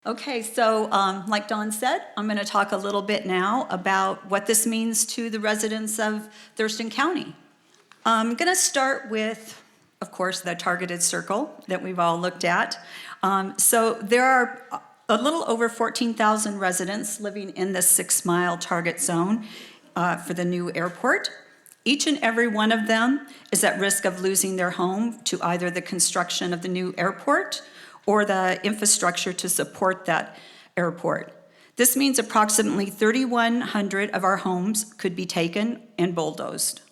Okay, so like Dawn said, I'm going to talk a little bit now about what this means to the residents of Thurston County. I'm going to start with, of course, the targeted circle that we've all looked at. So there are a little over 14,000 residents living in the 6-mile target zone for the new airport. Each and every one of them is at risk of losing their home to either the construction of the new airport or the infrastructure to support that airport. This means approximately 3,100 of our homes could be taken and bulldozed.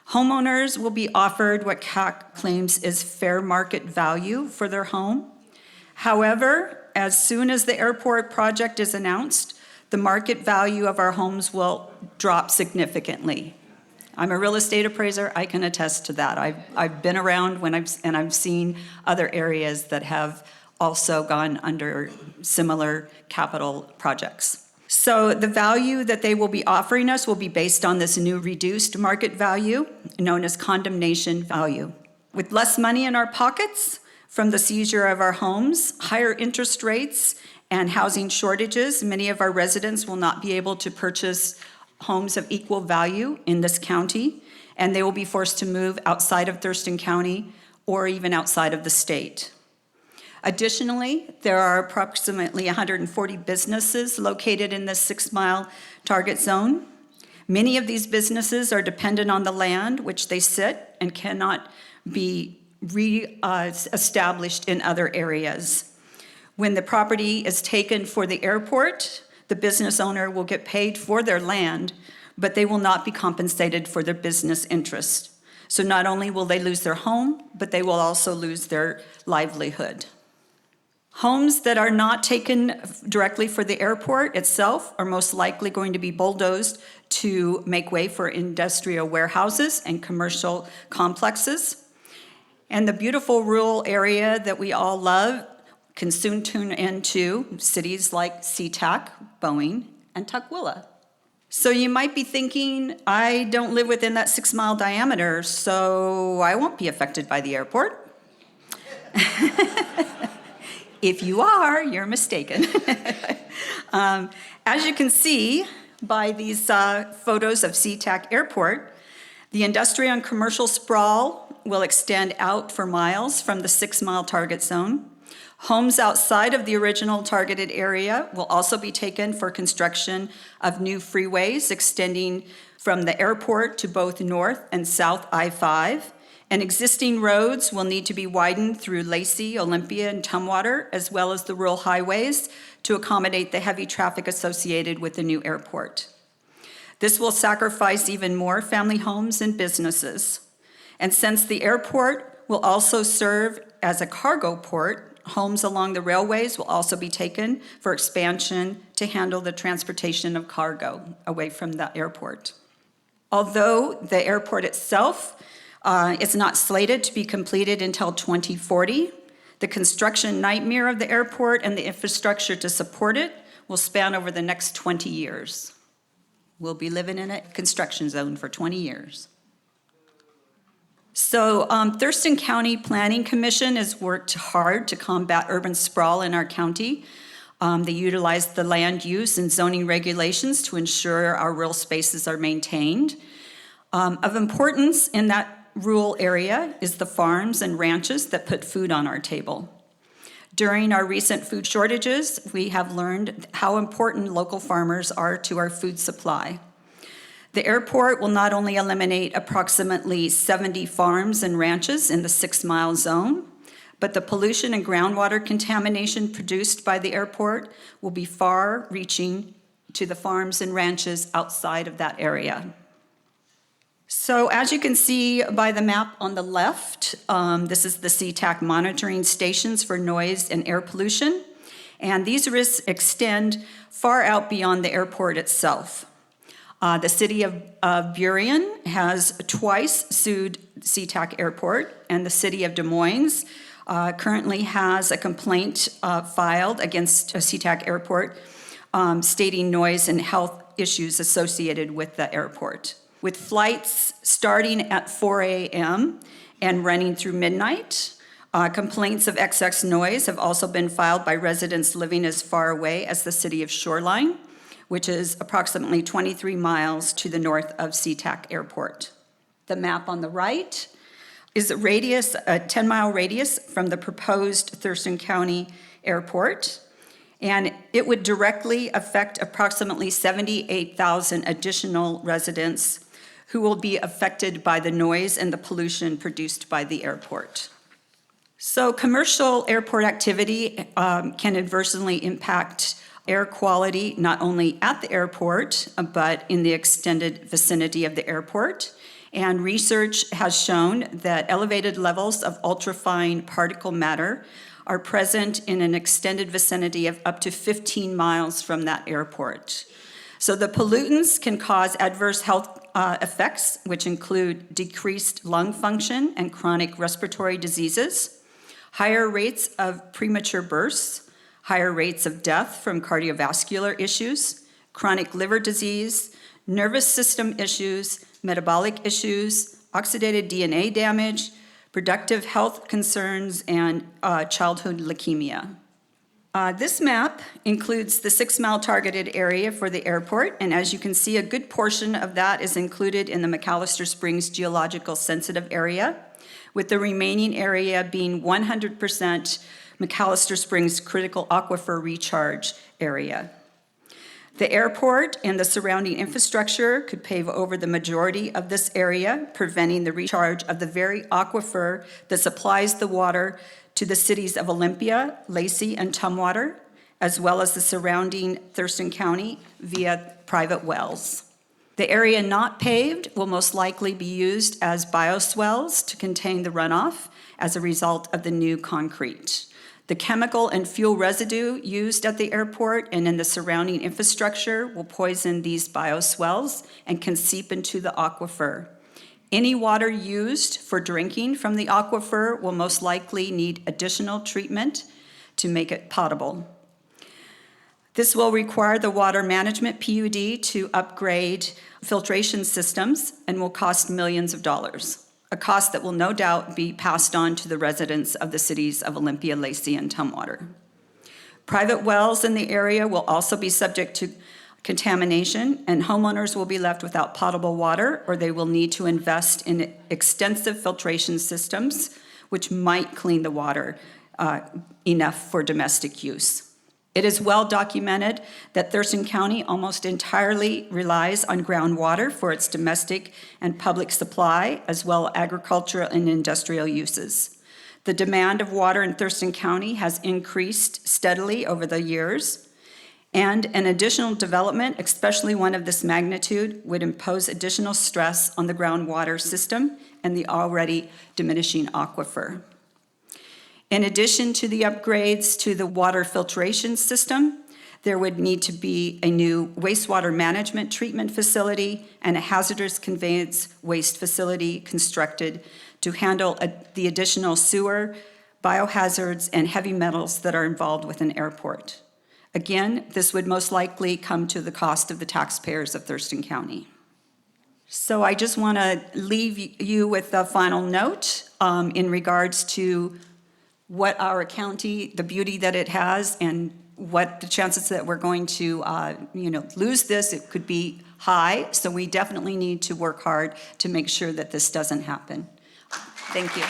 Homeowners will be offered what CAC claims is fair market value for their home. However, as soon as the airport project is announced, the market value of our homes will drop significantly. I'm a real estate appraiser, I can attest to that. I've been around and I've seen other areas that have also gone under similar capital projects. So the value that they will be offering us will be based on this new reduced market value, known as condemnation value. With less money in our pockets from the seizure of our homes, higher interest rates, and housing shortages, many of our residents will not be able to purchase homes of equal value in this county, and they will be forced to move outside of Thurston County or even outside of the state. Additionally, there are approximately 140 businesses located in this 6-mile target zone. Many of these businesses are dependent on the land which they sit and cannot be re-established in other areas. When the property is taken for the airport, the business owner will get paid for their land, but they will not be compensated for their business interest. So not only will they lose their home, but they will also lose their livelihood. Homes that are not taken directly for the airport itself are most likely going to be bulldozed to make way for industrial warehouses and commercial complexes. And the beautiful rural area that we all love can soon tune into cities like SeaTac, Boeing, and Tukwila. So you might be thinking, I don't live within that 6-mile diameter, so I won't be affected by the airport. If you are, you're mistaken. As you can see by these photos of SeaTac Airport, the industrial and commercial sprawl will extend out for miles from the 6-mile target zone. Homes outside of the original targeted area will also be taken for construction of new freeways extending from the airport to both North and South I-5. And existing roads will need to be widened through Lacey, Olympia, and Tumwater, as well as the rural highways to accommodate the heavy traffic associated with the new airport. This will sacrifice even more family homes and businesses. And since the airport will also serve as a cargo port, homes along the railways will also be taken for expansion to handle the transportation of cargo away from the airport. Although the airport itself is not slated to be completed until 2040, the construction nightmare of the airport and the infrastructure to support it will span over the next 20 years. We'll be living in a construction zone for 20 years. So Thurston County Planning Commission has worked hard to combat urban sprawl in our county. They utilize the land use and zoning regulations to ensure our rural spaces are maintained. Of importance in that rural area is the farms and ranches that put food on our table. During our recent food shortages, we have learned how important local farmers are to our food supply. The airport will not only eliminate approximately 70 farms and ranches in the 6-mile zone, but the pollution and groundwater contamination produced by the airport will be far-reaching to the farms and ranches outside of that area. So as you can see by the map on the left, this is the SeaTac monitoring stations for noise and air pollution, and these risks extend far out beyond the airport itself. The city of Burien has twice sued SeaTac Airport, and the city of Des Moines currently has a complaint filed against SeaTac Airport stating noise and health issues associated with the airport. With flights starting at 4 a.m. and running through midnight, Complaints of excess noise have also been filed by residents living as far away as the city of Shoreline, which is approximately 23 miles to the north of SeaTac Airport. The map on the right is a 10-mile radius from the proposed Thurston County Airport, and it would directly affect approximately 78,000 additional residents who will be affected by the noise and the pollution produced by the airport. So commercial airport activity can adversely impact air quality not only at the airport, but in the extended vicinity of the airport. And research has shown that elevated levels of ultrafine particle matter are present in an extended vicinity of up to 15 miles from that airport. So the pollutants can cause adverse health effects, which include decreased lung function and chronic respiratory diseases, higher rates of premature births, higher rates of death from cardiovascular issues, chronic liver disease, nervous system issues, metabolic issues, oxidative DNA damage, productive health concerns, and childhood leukemia. This map includes the 6-mile targeted area for the airport, and as you can see, a good portion of that is included in the McAllister Springs geological sensitive area, with the remaining area being 100% McAllister Springs critical aquifer recharge area. The airport and the surrounding infrastructure could pave over the majority of this area, preventing the recharge of the very aquifer that supplies the water to the cities of Olympia, Lacey, and Tumwater, as well as the surrounding Thurston County via private wells. The area not paved will most likely be used as bioswales to contain the runoff as a result of the new concrete. The chemical and fuel residue used at the airport and in the surrounding infrastructure will poison these bioswales and can seep into the aquifer. Any water used for drinking from the aquifer will most likely need additional treatment to make it potable. This will require the Water Management PUD to upgrade filtration systems and will cost millions of dollars, a cost that will no doubt be passed on to the residents of the cities of Olympia, Lacey, and Tumwater. Private wells in the area will also be subject to contamination, and homeowners will be left without potable water, or they will need to invest in extensive filtration systems, which might clean the water enough for domestic use. It is well documented that Thurston County almost entirely relies on groundwater for its domestic and public supply, as well as agricultural and industrial uses. The demand of water in Thurston County has increased steadily over the years, and an additional development, especially one of this magnitude, would impose additional stress on the groundwater system and the already diminishing aquifer. In addition to the upgrades to the water filtration system, there would need to be a new wastewater management treatment facility and a hazardous conveyance waste facility constructed to handle the additional sewer, biohazards, and heavy metals that are involved with an airport. Again, this would most likely come to the cost of the taxpayers of Thurston County. So I just want to leave you with a final note in regards to what our county, the beauty that it has, and what the chances that we're going to lose this. It could be high, so we definitely need to work hard to make sure that this doesn't happen. Thank you.